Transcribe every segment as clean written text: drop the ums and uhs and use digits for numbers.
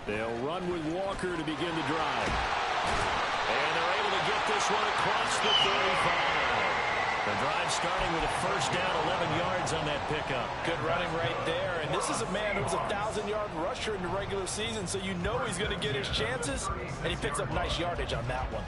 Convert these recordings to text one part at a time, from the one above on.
They'll run with Walker to begin the drive. And they're able to get this one across the 35. The drive starting with a first down, 11 yards on that pickup. Good running right there. And this is a man who's a 1,000-yard rusher in the regular season, so you know he's going to get his chances. And he picks up nice yardage on that one.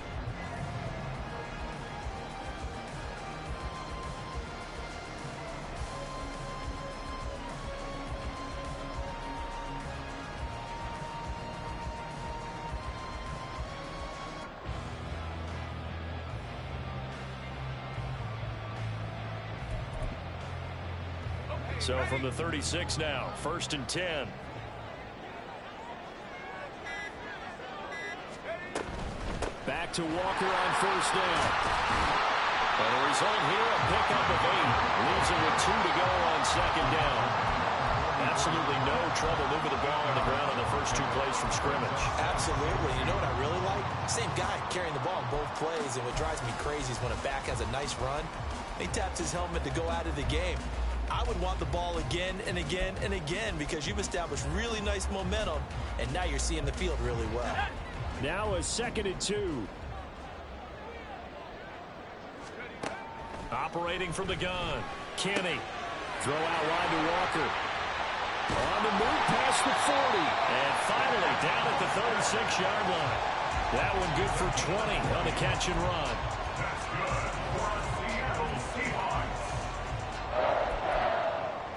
So from the 36 now, 1st and 10. Back to Walker on 1st down. And the result here, a pickup of 8. Leaves him with 2 to go on 2nd down. Absolutely no trouble moving the ball on the ground on the first 2 plays from scrimmage. Absolutely. You know what I really like? Same guy carrying the ball in both plays. And what drives me crazy is when a back has a nice run, he taps his helmet to go out of the game. I would want the ball again and again and again because you've established really nice momentum, and now you're seeing the field really well. Now a 2nd and 2. Operating from the gun. Kenny. Throw out wide to Walker. On the move past the 40. And finally down at the 36-yard line. That one good for 20 on the catch and run. That's good for Seattle Seahawks.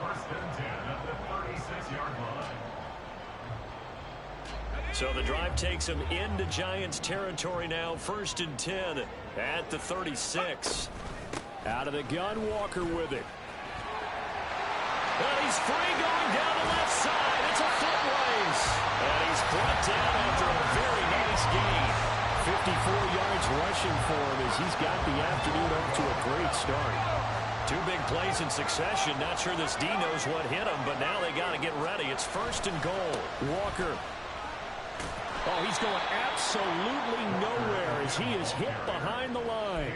First and 10 at the 36-yard line. So the drive takes them into Giants territory now. 1st and 10 at the 36. Out of the gun, Walker with it. And he's free going down the left side. It's a foot race. And he's brought down after a very nice gain. 54 yards rushing for him as he's got the afternoon up to a great start. 2 big plays in succession. Not sure this D knows what hit him, but now they got to get ready. It's 1st and goal. Walker. Oh, he's going absolutely nowhere as he is hit behind the line.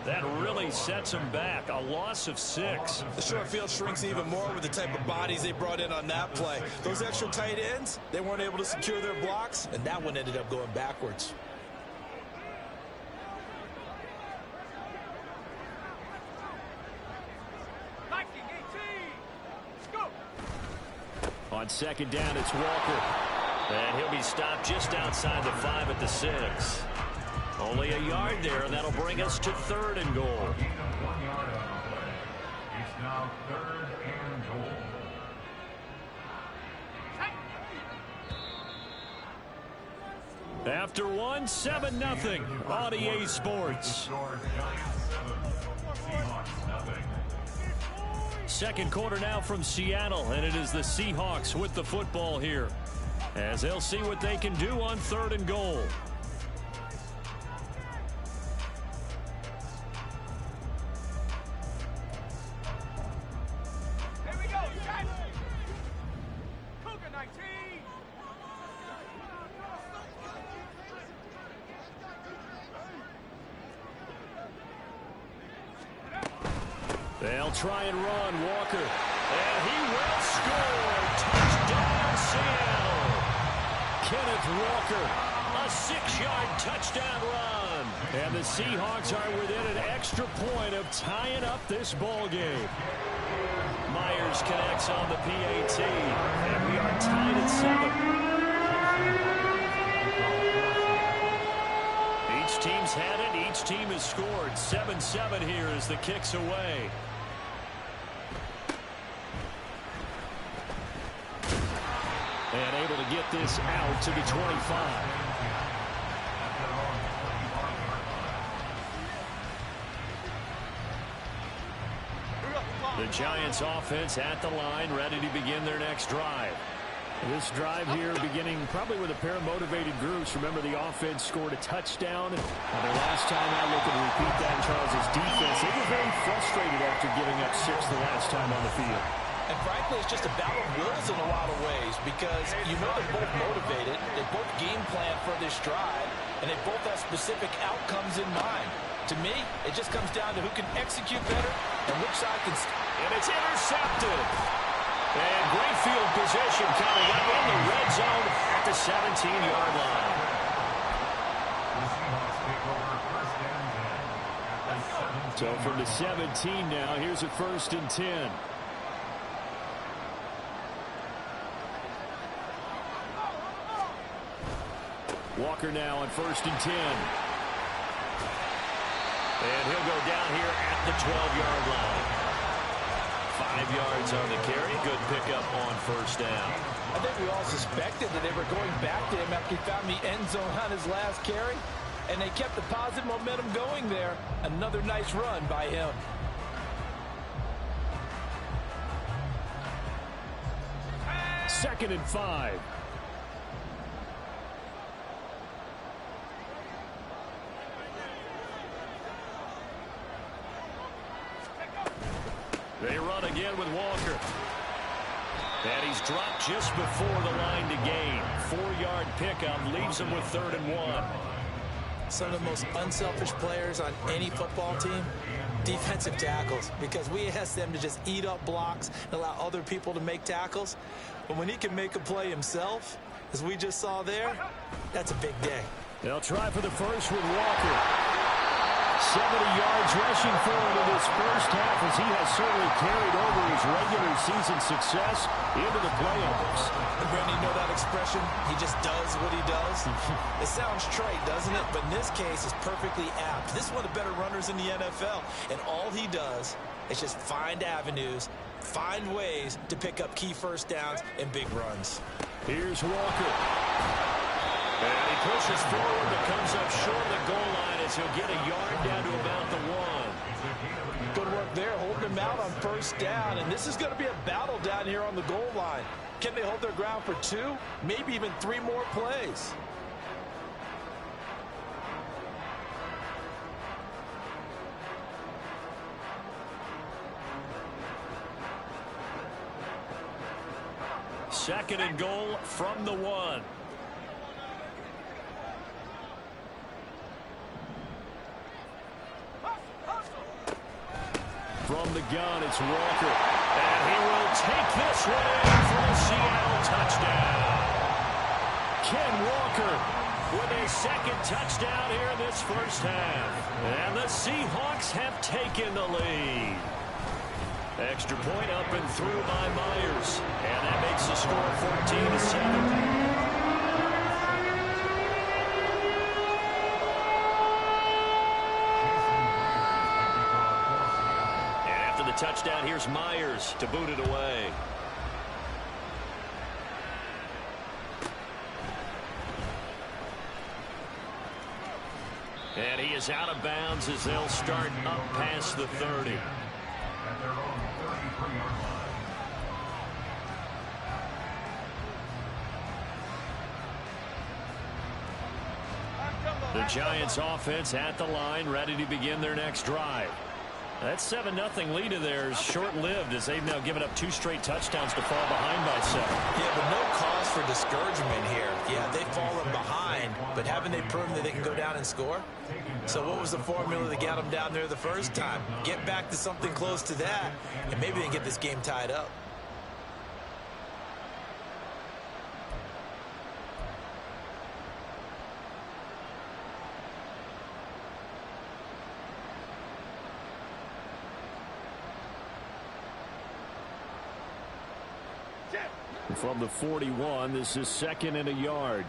That really sets him back. A loss of 6. The short field shrinks even more with the type of bodies they brought in on that play. Those extra tight ends, they weren't able to secure their blocks, and that one ended up going backwards. On 2nd down, it's Walker. And he'll be stopped just outside the 5 at the 6. Only a yard there, and that'll bring us to 3rd and goal. 1 yard on the play. It's now 3rd and goal. After 1, 7-0 on EA Sports. Second quarter now from Seattle, and it is the Seahawks with the football here, as they'll see what they can do on 3rd and goal. Here we go, Cougar 19. They'll try and run, Walker. And he will score. Touchdown, Seattle. Kenneth Walker, a 6-yard touchdown run. And the Seahawks are within an extra point of tying up this ball game. Myers connects on the PAT. And we are tied at 7. Each team's had it. Each team has scored. 7-7 here as the kick's away. And able to get this out to the 25. The Giants offense at the line, ready to begin their next drive. This drive here beginning probably with a pair of motivated groups. Remember, the offense scored a touchdown. Their last time out, looking to repeat that in Charles' defense. They were very frustrated after giving up 6 the last time on the field. And frankly, it's just a battle of wills in a lot of ways because you know they're both motivated, they both game plan for this drive, and they both have specific outcomes in mind. To me, it just comes down to who can execute better and which side can... And it's intercepted. And great field position coming up in the red zone at the 17-yard line. The Seahawks take over first and 10 at the 17. So from the 17 now, here's a 1st and 10. Walker now on 1st and 10. And he'll go down here at the 12-yard line. 5 yards on the carry. Good pickup on 1st down. I think we all suspected that they were going back to him after he found the end zone on his last carry. And they kept the positive momentum going there. Another nice run by him. Second and 5. They run again with Walker. And he's dropped just before the line to gain. 4-yard pickup leaves him with 3rd and 1. Some of the most unselfish players on any football team, defensive tackles, because we ask them to just eat up blocks and allow other people to make tackles. But when he can make a play himself, as we just saw there, that's a big day. They'll try for the first with Walker. 70 yards rushing for him in this first half as he has certainly carried over his regular season success into the playoffs. And Brandon, you know that expression? He just does what he does. It sounds trite, doesn't it? But in this case, it's perfectly apt. This is one of the better runners in the NFL. And all he does is just find avenues, find ways to pick up key first downs and big runs. Here's Walker. And he pushes forward but comes up short of the goal line as he'll get a yard down to about the 1. Good work there, holding him out on 1st down. And this is going to be a battle down here on the goal line. Can they hold their ground for 2, maybe even 3 more plays? Second and goal from the 1. From the gun, it's Walker. And he will take this one in for a Seattle touchdown. Ken Walker with a 2nd touchdown here in this first half. And the Seahawks have taken the lead. Extra point up and through by Myers. And that makes the score 14-7. Touchdown, here's Myers to boot it away. And he is out of bounds as they'll start up past the 30. At their own 33-yard line. The Giants offense at the line, ready to begin their next drive. That 7-0 lead of theirs short-lived as they've now given up 2 straight touchdowns to fall behind by 7. Yeah, but no cause for discouragement here. Yeah, they've fallen behind, but haven't they proven that they can go down and score? So what was the formula to get them down there the first time? Get back to something close to that, and maybe they can get this game tied up. From the 41, this is 2nd and a yard.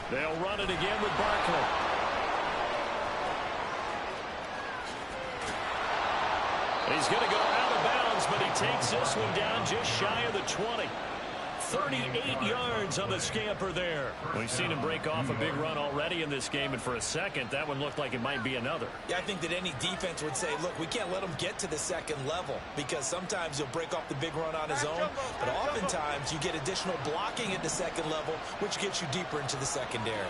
They'll run it again with Barkley. He's going to go out of bounds, but he takes this one down just shy of the 20. 38 yards on the scamper there. We've seen him break off a big run already in this game, and for a second, that one looked like it might be another. Yeah, I think that any defense would say, look, we can't let him get to the 2nd level because sometimes he'll break off the big run on his own, but oftentimes you get additional blocking at the 2nd level, which gets you deeper into the secondary.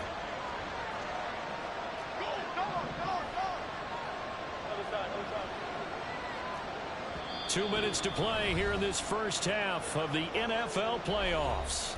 2 minutes to play here in this first half of the NFL playoffs.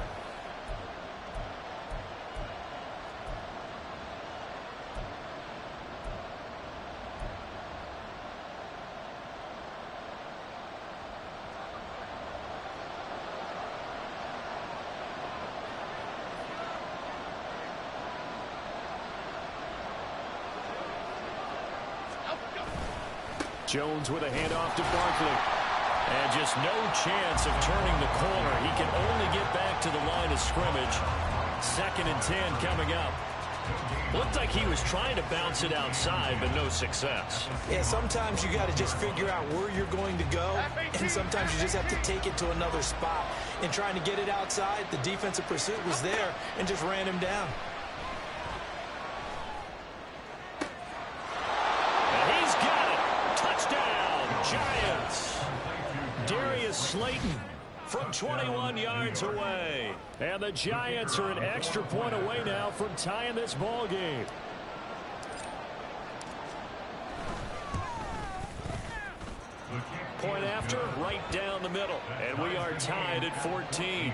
Jones with a handoff to Barkley. And just no chance of turning the corner. He can only get back to the line of scrimmage. 2nd and 10 coming up. Looked like he was trying to bounce it outside, but no success. Yeah, sometimes you got to just figure out where you're going to go, and sometimes you just have to take it to another spot. In trying to get it outside, the defensive pursuit was there and just ran him down. And he's got it. Touchdown, Giants. Darius Slayton from 21 yards away. And the Giants are an extra point away now from tying this ball game. Point after, right down the middle. And we are tied at 14.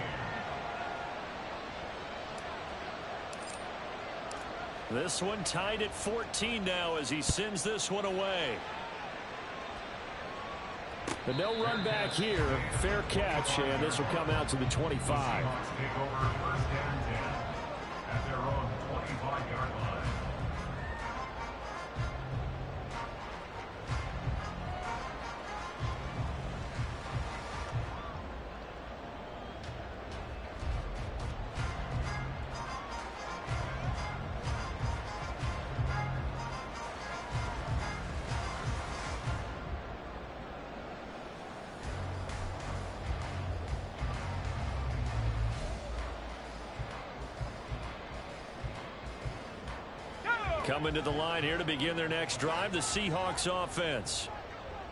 This one tied at 14 now as he sends this one away. But no run back here. Fair catch, and this will come out to the 25. Seahawks take over 1st and 10 at their own 25-yard line. Coming to the line here to begin their next drive, the Seahawks offense.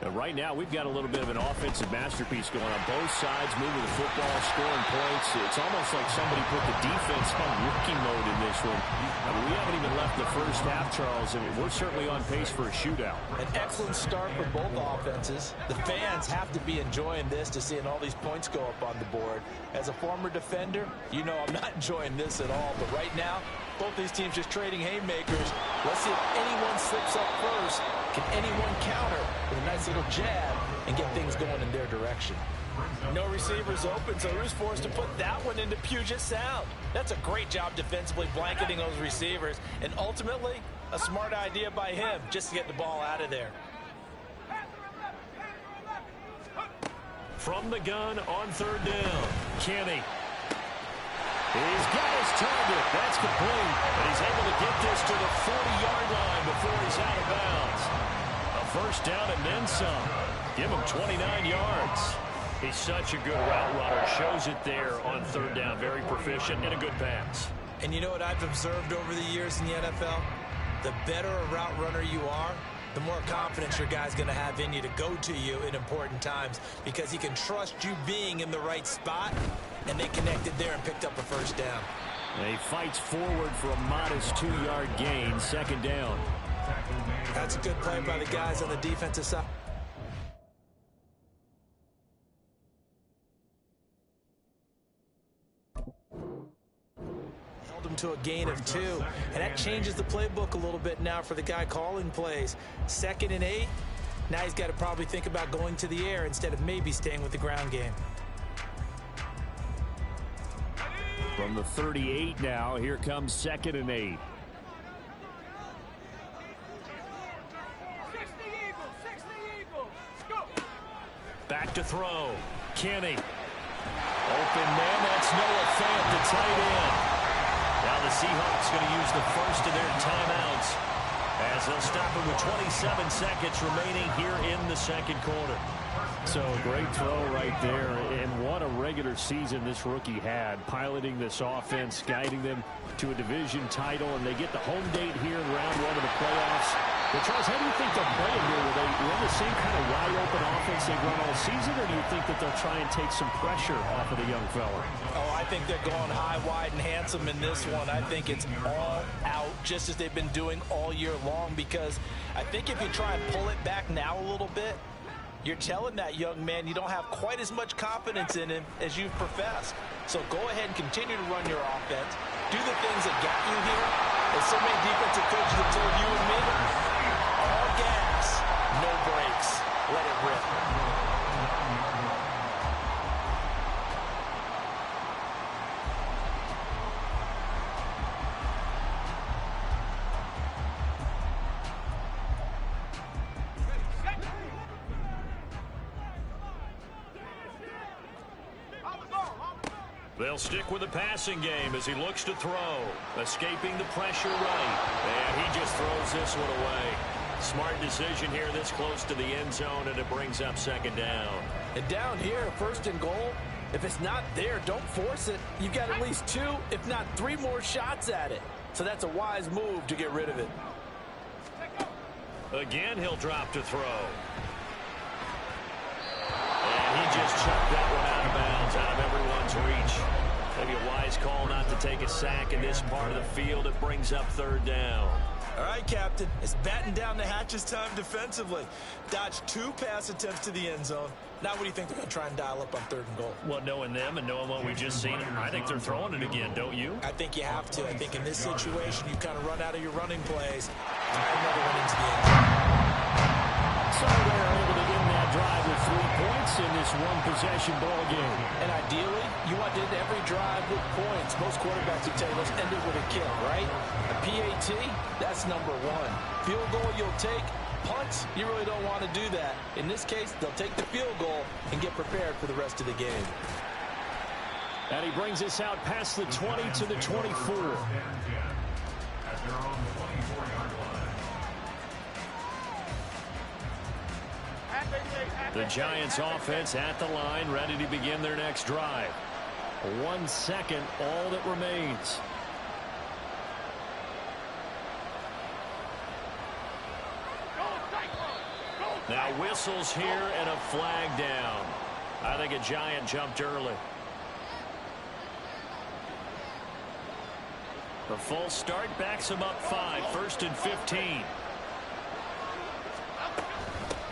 And right now, we've got a little bit of an offensive masterpiece going on both sides, moving the football, scoring points. It's almost like somebody put the defense on rookie mode in this one. I mean, we haven't even left the first half, Charles, and we're certainly on pace for a shootout. An excellent start for both offenses. The fans have to be enjoying this to seeing all these points go up on the board. As a former defender, you know I'm not enjoying this at all. But right now, both these teams just trading haymakers. Let's see if anyone slips up first. Can anyone counter with a nice little jab and get things going in their direction? No receivers open, so who's forced to put that one into Puget Sound? That's a great job defensively blanketing those receivers, and ultimately a smart idea by him just to get the ball out of there. From the gun on 3rd down, Kenny. He's got his target. That's complete. But he's able to get this to the 40-yard line before he's out of bounds. A first down and then some. Give him 29 yards. He's such a good route runner. Shows it there on 3rd down. Very proficient and a good pass. And you know what I've observed over the years in the NFL? The better a route runner you are, the more confidence your guy's going to have in you to go to you in important times because he can trust you being in the right spot, and they connected there and picked up a first down. And he fights forward for a modest 2-yard gain, 2nd down. That's a good play by the guys on the defensive side. Held him to a gain of 2, and that changes the playbook a little bit now for the guy calling plays. 2nd and 8. Now he's got to probably think about going to the air instead of maybe staying with the ground game. From the 38 now, here comes 2nd and 8. Back to throw. Kenny. Open man, that's Noah Fant, the tight end. Now the Seahawks going to use the first of their timeouts as they'll stop it with 27 seconds remaining here in the 2nd quarter. So a great throw right there, and what a regular season this rookie had, piloting this offense, guiding them to a division title, and they get the home date here in round 1 of the playoffs. But Charles, how do you think they'll play it here? Will they run the same kind of wide-open offense they've run all season, or do you think that they'll try and take some pressure off of the young fella? Oh, I think they're going high, wide, and handsome in this one. I think it's all out, just as they've been doing all year long, because I think if you try and pull it back now a little bit, you're telling that young man you don't have quite as much confidence in him as you've professed. So go ahead and continue to run your offense. Do the things that got you here. As so many defensive coaches have told you and me, all gas, no brakes. Let it rip. They'll stick with the passing game as he looks to throw. Escaping the pressure right. And he just throws this one away. Smart decision here this close to the end zone, and it brings up second down. And down here, first and goal, if it's not there, don't force it. You've got at least 2, if not 3 more shots at it. So that's a wise move to get rid of it. Again, he'll drop to throw. And he just chucked that one out of bounds, out of everyone's reach. Maybe a wise call not to take a sack in this part of the field. It brings up third down. All right, Captain. It's batten down the hatches time defensively. Dodged 2 pass attempts to the end zone. Now what do you think they're going to try and dial up on third and goal? Well, knowing them and knowing what we just seen, I think they're throwing it again, don't you? I think you have to. I think in this situation, you kind of run out of your running plays. Another one into the end zone. So they're able to end that drive with 3 points in this one-possession ball game. And ideally, you want to end every drive with points. Most quarterbacks would tell you, let's end it with a kick, right? A PAT, that's number 1. Field goal you'll take. Punts, you really don't want to do that. In this case, they'll take the field goal and get prepared for the rest of the game. And he brings us out past the 20 to the 24. At their own 24-yard line. The Giants offense at the line, ready to begin their next drive. 1 second, all that remains. Now whistles here and a flag down. I think a Giant jumped early. The false start backs him up 5, 1st and 15.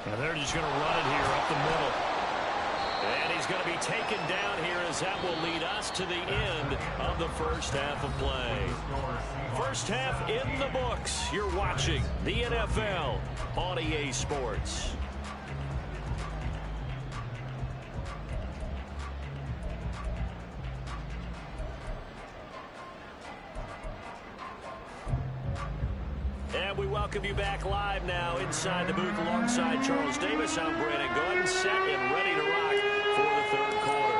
And they're just going to run it here up the middle. And he's going to be taken down here as that will lead us to the end of the first half of play. First half in the books. You're watching the NFL on EA Sports. And we welcome you back live now inside the booth alongside Charles Davis. I'm Brandon Gordon, set and ready to rock for the third quarter.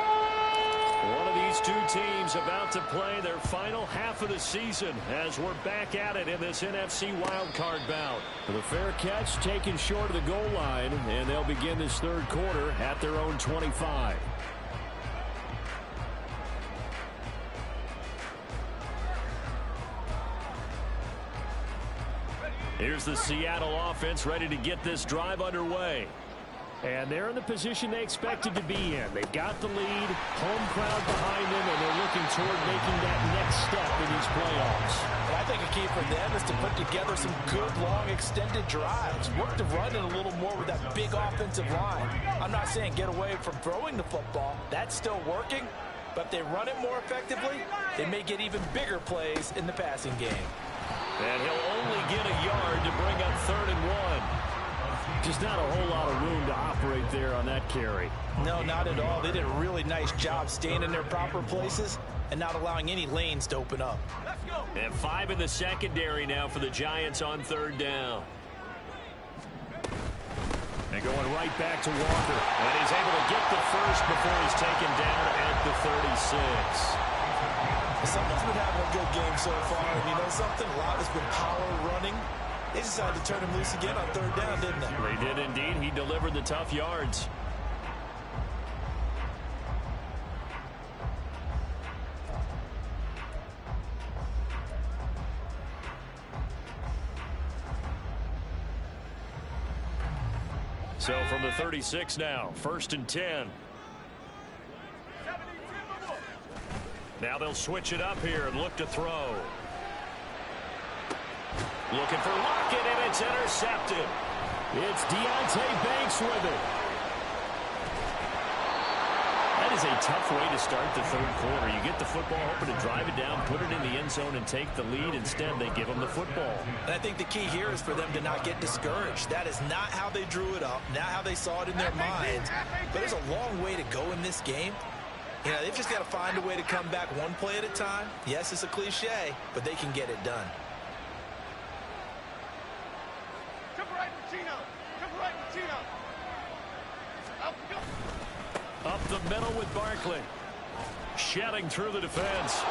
One of these 2 teams about to play their final half of the season as we're back at it in this NFC wildcard bout. The fair catch taken short of the goal line, and they'll begin this third quarter at their own 25. Here's the Seattle offense ready to get this drive underway. And they're in the position they expected to be in. They've got the lead, home crowd behind them, and they're looking toward making that next step in these playoffs. And I think a key for them is to put together some good, long, extended drives. Work the run in a little more with that big offensive line. I'm not saying get away from throwing the football. That's still working. But if they run it more effectively, they may get even bigger plays in the passing game. And he'll only get a yard to bring up 3rd and 1. Just not a whole lot of room to operate there on that carry. No, not at all. They did a really nice job staying in their proper places and not allowing any lanes to open up. And 5 in the secondary now for the Giants on 3rd down. And going right back to Walker. And he's able to get the first before he's taken down at the 36. Someone's been having a good game so far, and you know something? A lot has been power running. They decided to turn him loose again on 3rd down, didn't they? They did indeed. He delivered the tough yards. So from the 36 now, 1st and 10. Now they'll switch it up here and look to throw. Looking for Lockett, and it's intercepted. It's Deonte Banks with it. That is a tough way to start the third quarter. You get the football, hoping to drive it down, put it in the end zone, and take the lead. Instead, they give them the football. And I think the key here is for them to not get discouraged. That is not how they drew it up, not how they saw it in their minds. But there's a long way to go in this game. You know, they've just got to find a way to come back one play at a time. Yes, it's a cliche, but they can get it done. Up the middle with Barkley. Shedding through the defense.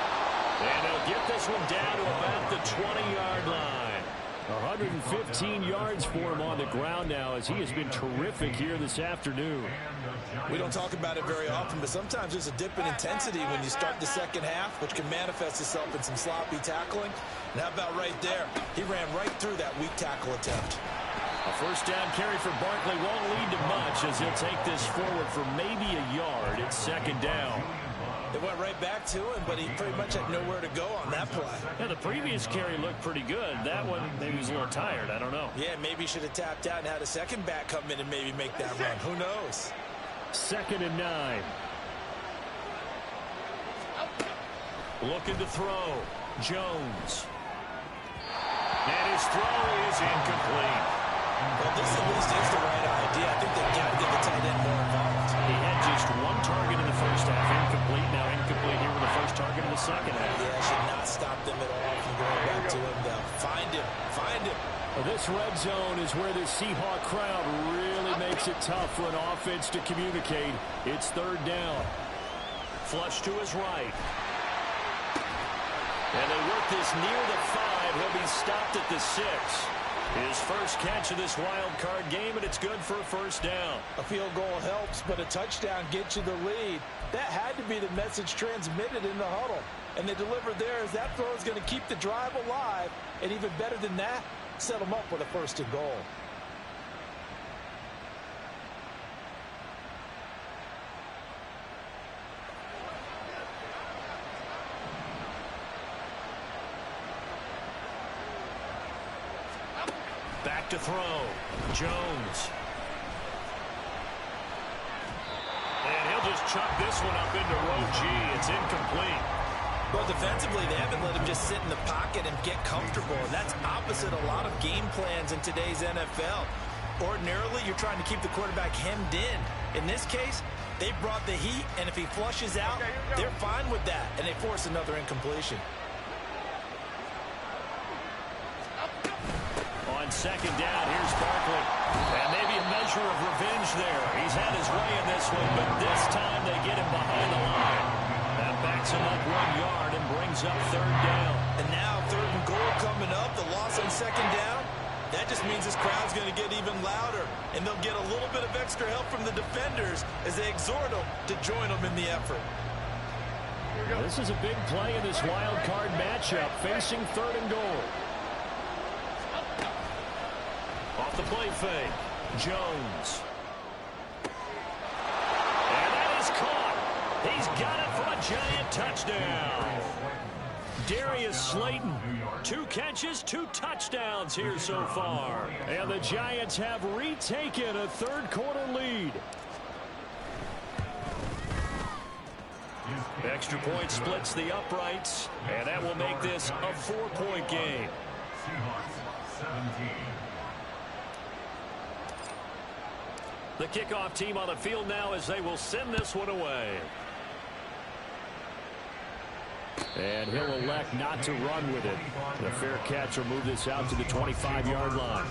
And he'll get this one down to about the 20-yard line. 115 yards for him on the ground now, as he has been terrific here this afternoon. We don't talk about it very often, but sometimes there's a dip in intensity when you start the second half, which can manifest itself in some sloppy tackling. And how about right there? He ran right through that weak tackle attempt. A first down carry for Barkley won't lead to much, as he'll take this forward for maybe a yard. It's second down. It went right back to him, but he pretty much had nowhere to go on that play. Yeah, the previous carry looked pretty good. That one, maybe he was a little tired. I don't know. Yeah, maybe he should have tapped out and had a second back come in and maybe make that run. Who knows? 2nd and 9. Looking to throw. Jones. And his throw is incomplete. Well, this at least is the right idea. I think they've got to get the tight end more involved. He had just one target in the first half. Incomplete. Now incomplete here with the first target in the second half. Yeah, should not stop them at all from going back to him, though. Find him. Find him. Well, this red zone is where the Seahawk crowd really makes it tough for an offense to communicate. It's 3rd down. Flush to his right. And they work this near the 5. He'll be stopped at the 6. His first catch of this wild card game, and it's good for a first down. A field goal helps, but a touchdown gets you the lead. That had to be the message transmitted in the huddle. And they delivered there as that throw is going to keep the drive alive. And even better than that, set them up with a 1st and goal. Back to throw. Jones. And he'll just chuck this one up into row G. It's incomplete. Well, defensively, they haven't let him just sit in the pocket and get comfortable. And that's opposite a lot of game plans in today's NFL. Ordinarily, you're trying to keep the quarterback hemmed in. In this case, they brought the heat, and if he flushes out, they're fine with that. And they force another incompletion. On 2nd down, here's Barkley. And maybe a measure of revenge there. He's had his way in this one, but this time they get him behind the line. That backs him up 1 yard and brings up 3rd down. And now 3rd and goal coming up. The loss on 2nd down. That just means this crowd's going to get even louder. And they'll get a little bit of extra help from the defenders as they exhort them to join them in the effort. This is a big play in this wild card matchup, facing 3rd and goal. Off the play fake, Jones. And that is caught. He's got it for a giant touchdown. Darius Slayton, 2 catches, 2 touchdowns here so far. And the Giants have retaken a 3rd quarter lead. Extra point splits the uprights, and that will make this a 4-point game. Seahawks 17. The kickoff team on the field now as they will send this one away. And he'll elect not to run with it. The fair catch will move this out to the 25-yard line.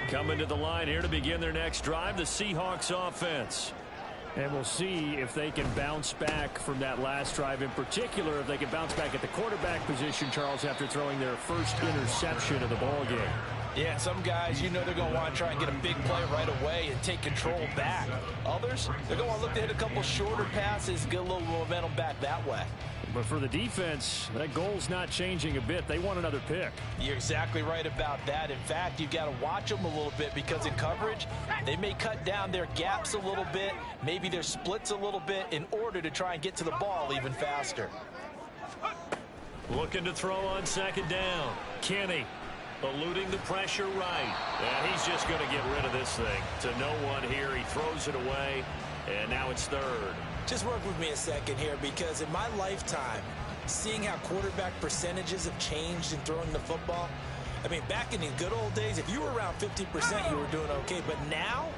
Coming to the line here to begin their next drive, the Seahawks offense. And we'll see if they can bounce back from that last drive, in particular, if they can bounce back at the quarterback position, Charles, after throwing their first interception of the ballgame. Yeah, some guys, you know they're going to want to try and get a big play right away and take control back. Others, they're going to look to hit a couple shorter passes, get a little momentum back that way. But for the defense, that goal's not changing a bit. They want another pick. You're exactly right about that. In fact, you've got to watch them a little bit because in coverage, they may cut down their gaps a little bit, maybe their splits a little bit in order to try and get to the ball even faster. Looking to throw on 2nd down. Kenny eluding the pressure right. And he's just going to get rid of this thing to no one here. He throws it away, and now it's 3rd. Just work with me a second here, because in my lifetime, seeing how quarterback percentages have changed in throwing the football, I mean, back in the good old days, if you were around 50%, you were doing okay. But now,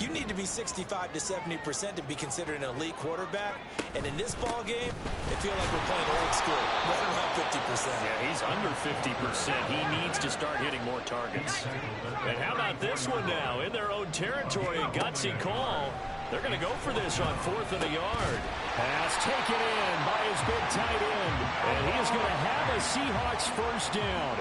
You need to be 65 to 70% to be considered an elite quarterback. And in this ball game, it feels like we're playing old school, right around 50%. Yeah, he's under 50%. He needs to start hitting more targets. And how about this one now? In their own territory, a gutsy call. They're going to go for this on 4th and a yard. Pass taken in by his big tight end. And he is going to have a Seahawks first down.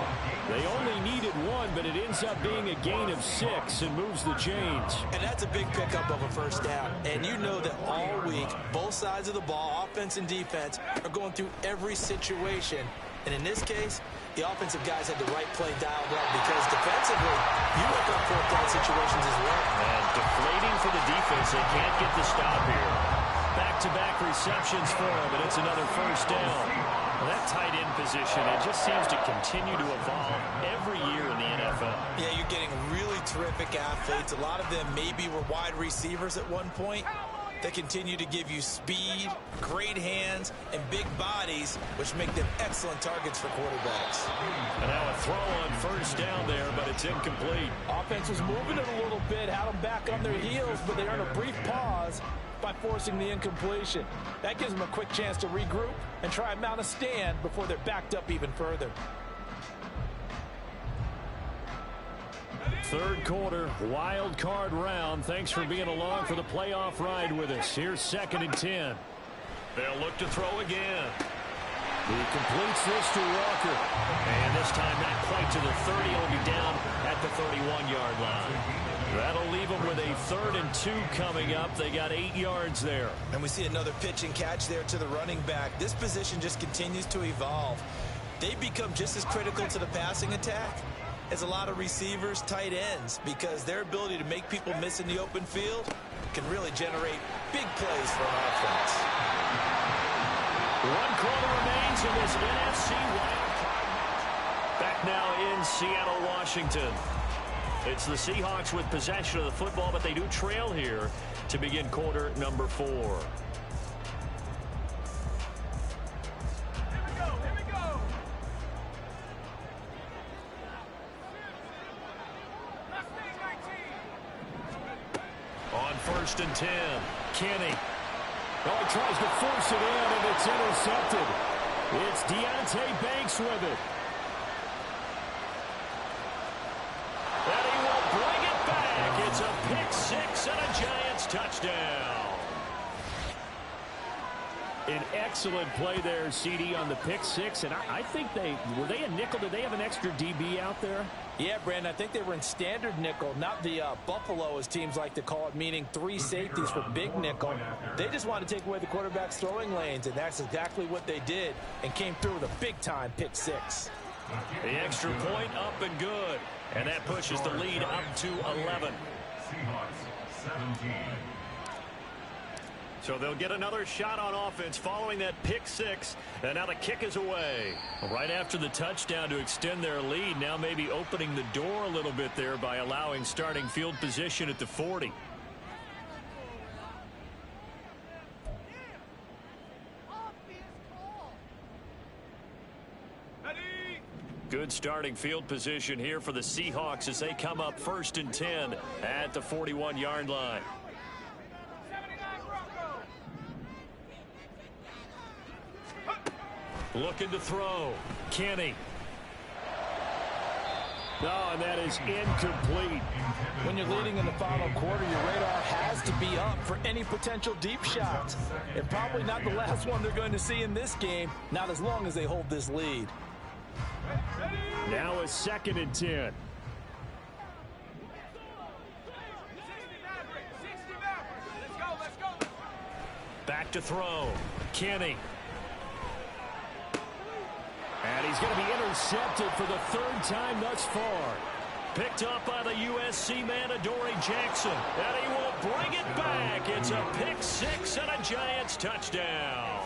They only needed one, but it ends up being a gain of 6 and moves the chains. And that's a big pickup of a first down. And you know that all week, both sides of the ball, offense and defense, are going through every situation. And in this case, the offensive guys had the right play dialed up because defensively, you look up 4th down situations as well. And deflating for the defense. They can't get the stop here. Back-to-back receptions for him, and it's another first down. Well, that tight end position, it just seems to continue to evolve every year in the NFL. Yeah, you're getting really terrific athletes. A lot of them maybe were wide receivers at one point. They continue to give you speed, great hands, and big bodies, which make them excellent targets for quarterbacks. And now a throw on first down there, but it's incomplete. Offense was moving it a little bit, had them back on their heels, but they earned a brief pause by forcing the incompletion. That gives them a quick chance to regroup and try and mount a stand before they're backed up even further. Third quarter, wild card round. Thanks for being along for the playoff ride with us. Here's 2nd and 10. They'll look to throw again. He completes this to Walker. And this time not quite to the 30. He'll be down at the 31-yard line. That'll leave them with a 3rd and 2 coming up. They got 8 yards there. And we see another pitch and catch there to the running back. This position just continues to evolve. They become just as critical to the passing attack as a lot of receivers, tight ends, because their ability to make people miss in the open field can really generate big plays for an offense. 1 quarter remains in this NFC wild card. Back now in Seattle, Washington. It's the Seahawks with possession of the football, but they do trail here to begin quarter number 4. On 1st and 10, Kenny. Oh, he tries to force it in, and it's intercepted. It's Deonte Banks with it. And he will bring it back. It's a pick 6 and a Giants touchdown. An excellent play there, CD, on the pick 6. And I think were they a nickel? Did they have an extra DB out there? Yeah, Brandon, I think they were in standard nickel, not the Buffalo, as teams like to call it, meaning 3 safeties for big nickel. They just wanted to take away the quarterback's throwing lanes, and that's exactly what they did and came through with a big-time pick 6. The extra point up and good. And that pushes the lead up to 11. Seahawks 17. So they'll get another shot on offense following that pick 6. And now the kick is away. Right after the touchdown to extend their lead. Now maybe opening the door a little bit there by allowing starting field position at the 40. Good starting field position here for the Seahawks as they come up 1st and 10 at the 41-yard line. Looking to throw. Kenny. No, and that is incomplete. When you're leading in the final quarter, your radar has to be up for any potential deep shots. And probably not the last one they're going to see in this game, not as long as they hold this lead. Now a 2nd and 10. Back to throw. Kenny. And he's going to be intercepted for the 3rd time thus far. Picked up by the USC man, Adoree Jackson. And he will bring it back. It's a pick 6 and a Giants touchdown.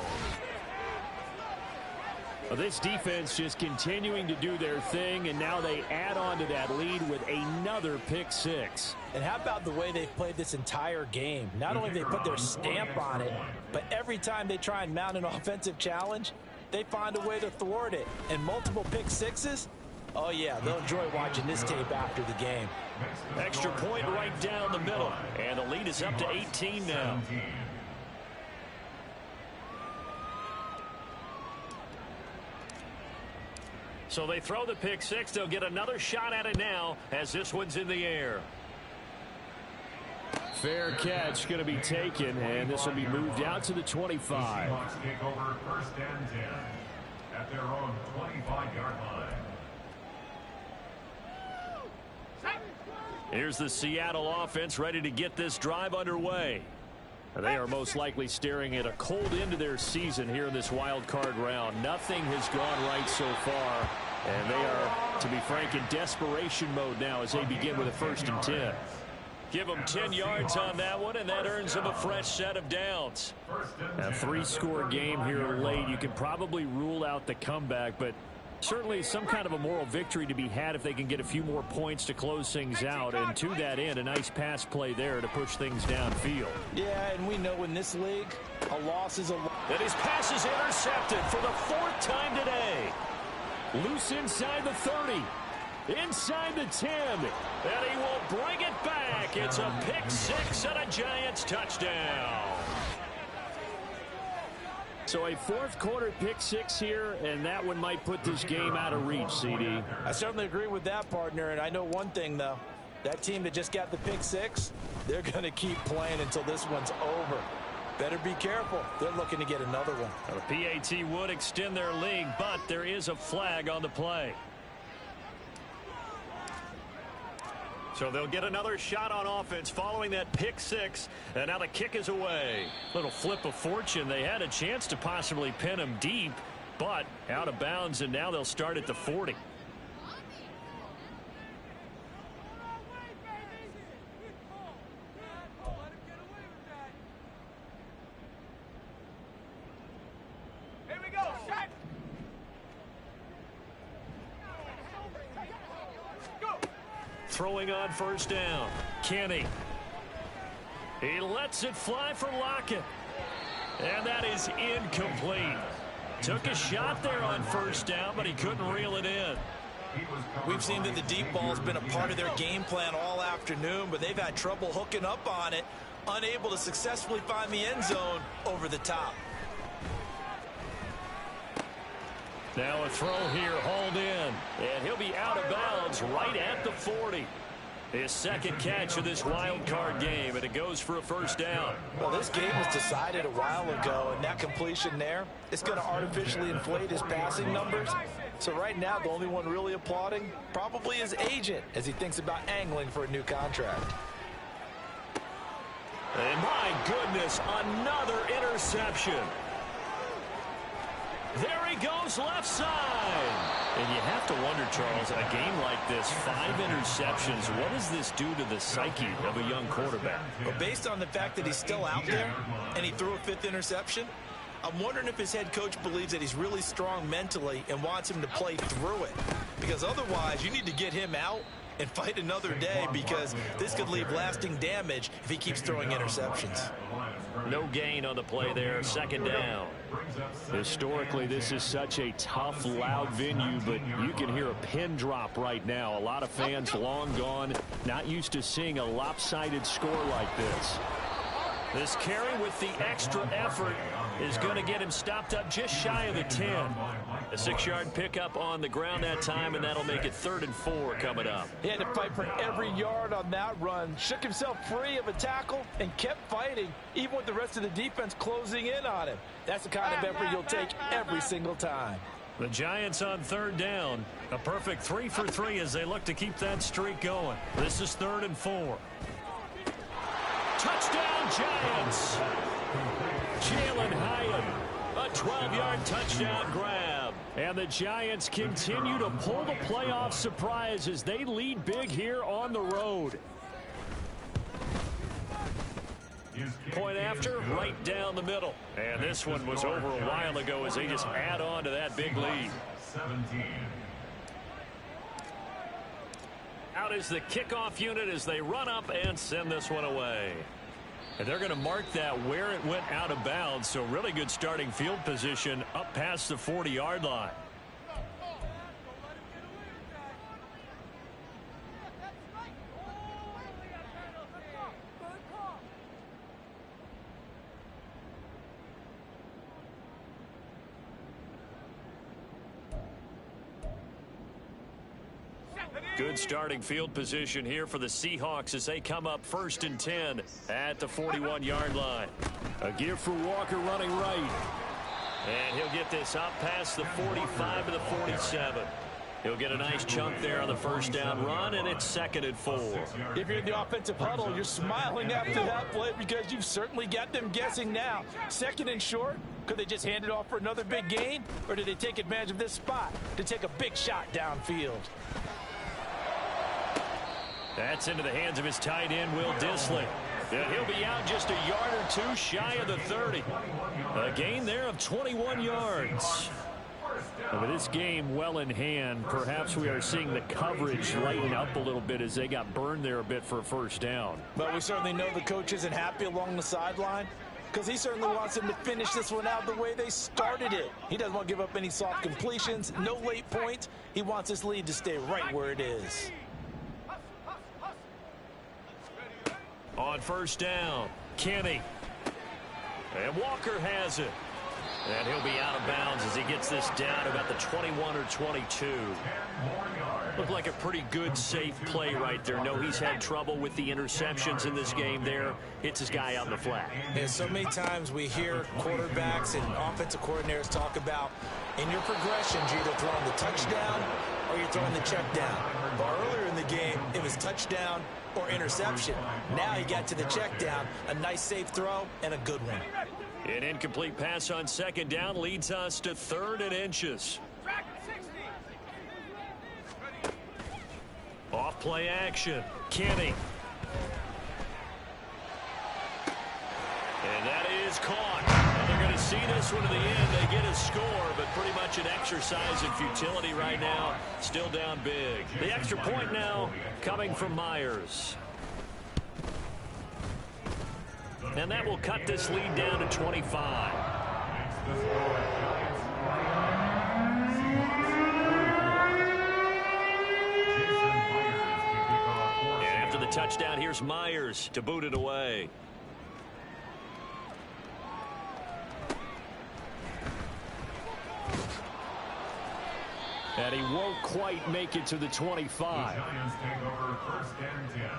Well, this defense just continuing to do their thing, and now they add on to that lead with another pick 6. And how about the way they've played this entire game? Not only have they put their stamp on it, but every time they try and mount an offensive challenge, they find a way to thwart it. And multiple pick 6s, Oh, yeah, they'll enjoy watching this tape after the game. Extra point right down the middle. And the lead is up to 18 now. So they throw the pick six. They'll get another shot at it now as this one's in the air. Fair catch going to be taken, and this will be moved out to the 25. Seahawks take over first and 10 at their own 25-yard line. Here's the Seattle offense ready to get this drive underway. They are most likely staring at a cold end to their season here in this wild card round. Nothing has gone right so far, and they are, to be frank, in desperation mode now as they begin with a 1st and 10. Give them 10 yards on that one, and that earns them a fresh set of downs. A 3-score game here late. You can probably rule out the comeback, but certainly some kind of a moral victory to be had if they can get a few more points to close things out. And to that end, a nice pass play there to push things downfield. Yeah, and we know in this league, a loss is a loss. And his pass is intercepted for the 4th time today. Loose inside the 30. Inside the 10. And he will bring it back. It's a pick six and a Giants touchdown. So a 4th quarter pick six here, and that one might put this game out of reach, CD. I certainly agree with that, partner, and I know one thing, though. That team that just got the pick six, they're going to keep playing until this one's over. Better be careful. They're looking to get another one. Well, the PAT would extend their lead, but there is a flag on the play. So they'll get another shot on offense following that pick six, and now the kick is away. Little flip of fortune. They had a chance to possibly pin him deep, but out of bounds, and now they'll start at the 40. Throwing on 1st down. Kenny. He lets it fly for Lockett. And that is incomplete. Took a shot there on 1st down, but he couldn't reel it in. We've seen that the deep ball's been a part of their game plan all afternoon, but they've had trouble hooking up on it, unable to successfully find the end zone over the top. Now a throw here, hauled in, and he'll be out of bounds right at the 40. His 2nd catch of this wild card game, and it goes for a 1st down. Well, this game was decided a while ago, and that completion there is going to artificially inflate his passing numbers. So right now, the only one really applauding probably his agent as he thinks about angling for a new contract. And my goodness, another interception. There he goes, left side. And you have to wonder, Charles, in a game like this, 5 interceptions, what does this do to the psyche of a young quarterback? Well, based on the fact that he's still out there and he threw a 5th interception, I'm wondering if his head coach believes that he's really strong mentally and wants him to play through it. Because otherwise, you need to get him out and fight another day, because this could leave lasting damage if he keeps throwing interceptions. No gain on the play there, 2nd down. Historically, this is such a tough, loud venue, but you can hear a pin drop right now. A lot of fans long gone, not used to seeing a lopsided score like this. This carry with the extra effort is going to get him stopped up just shy of the 10. A 6-yard pickup on the ground that time, and that'll make it 3rd and 4 coming up. He had to fight for every yard on that run, shook himself free of a tackle, and kept fighting, even with the rest of the defense closing in on him. That's the kind of effort you'll take every single time. The Giants on 3rd down. A perfect 3 for 3 as they look to keep that streak going. This is 3rd and 4. Touchdown, Giants! Jalen Hyatt, a 12-yard touchdown grab. And the Giants continue to pull the playoff surprise as they lead big here on the road. Point after, right down the middle. And this one was over a while ago as they just add on to that big lead. 17. Out is the kickoff unit as they run up and send this one away. And they're going to mark that where it went out of bounds. So really good starting field position up past the 40-yard line. Good starting field position here for the Seahawks as they come up 1st and 10 at the 41-yard line. A give for Walker running right. And he'll get this up past the 45 to the 47. He'll get a nice chunk there on the first down run, and it's 2nd and 4. If you're in the offensive huddle, you're smiling after that play because you've certainly got them guessing now. 2nd and short, could they just hand it off for another big gain, or did they take advantage of this spot to take a big shot downfield? That's into the hands of his tight end, Will Dissly. And he'll be out just a yard or two shy of the 30. A gain there of 21 yards. With this game well in hand, perhaps we are seeing the coverage lighten up a little bit as they got burned there a bit for a first down. But we certainly know the coach isn't happy along the sideline because he certainly wants them to finish this one out the way they started it. He doesn't want to give up any soft completions, no late points. He wants this lead to stay right where it is. On first down, Kenny. And Walker has it. And he'll be out of bounds as he gets this down about the 21 or 22. Looked like a pretty good, safe play right there. No, he's had trouble with the interceptions in this game there. Hits his guy out in the flat. Yeah, so many times we hear quarterbacks and offensive coordinators talk about in your progressions, you're either throwing the touchdown or you're throwing the check down. But earlier in the game, it was touchdown or interception. Now he got to the check down, a nice safe throw, and a good one. An incomplete pass on 2nd down leads us to 3rd and inches. Off play action. Kenny. And that is caught. And they're going to see this one to the end. They get a score, but pretty much an exercise in futility right now. Still down big. The extra point now coming from Myers. And that will cut this lead down to 25. And after the touchdown, here's Myers to boot it away. And he won't quite make it to the 25. The Giants take over 1st and 10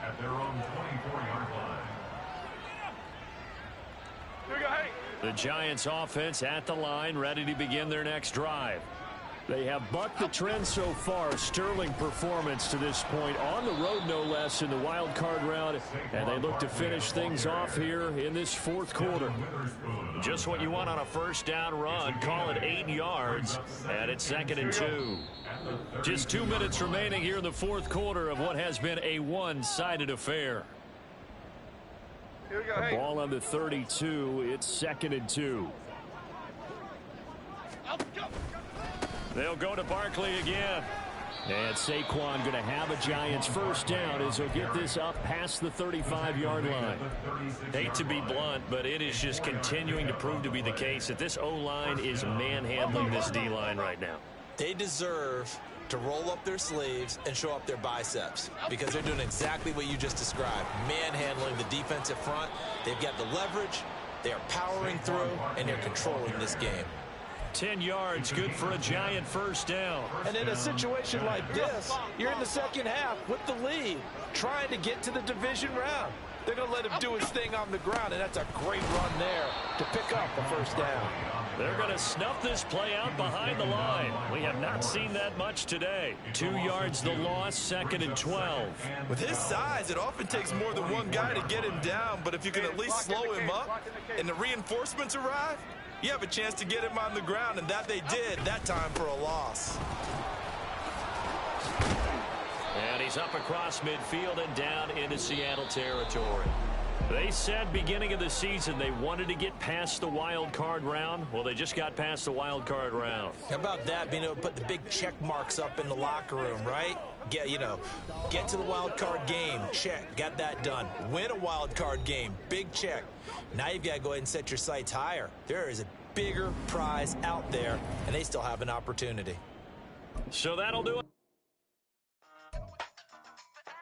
at their own 24-yard line. The Giants offense at the line, ready to begin their next drive. They have bucked the trend so far. Sterling performance to this point on the road, no less, in the wild card round. And they look to finish things off here in this 4th quarter. Just what you want on a first down run. Call it 8 yards. And it's 2nd and 2. Just 2 minutes remaining here in the 4th quarter of what has been a one-sided affair. Ball on the 32. It's 2nd and 2. They'll go to Barkley again. And Saquon going to have a Giants first down as he'll get this up past the 35-yard line. Hate to be blunt, but it is just continuing to prove to be the case that this O-line is manhandling this D-line right now. They deserve to roll up their sleeves and show up their biceps because they're doing exactly what you just described, manhandling the defensive front. They've got the leverage, they are powering through, and they're controlling this game. 10 yards, good for a Giant first down. And in a situation like this, you're in the second half with the lead, trying to get to the division round. They're going to let him do his thing on the ground, and that's a great run there to pick up a first down. They're going to snuff this play out behind the line. We have not seen that much today. 2 yards the loss, 2nd and 12. With his size, it often takes more than one guy to get him down, but if you can at least slow him up and the reinforcements arrive, you have a chance to get him on the ground, and that they did that time for a loss. And he's up across midfield and down into Seattle territory. They said beginning of the season they wanted to get past the wild card round. Well, they just got past the wild card round. How about that, being able to put the big check marks up in the locker room, right? Get to the wild card game, check, got that done. Win a wild card game, big check. Now you've got to go ahead and set your sights higher. There is a bigger prize out there, and they still have an opportunity. So that'll do it.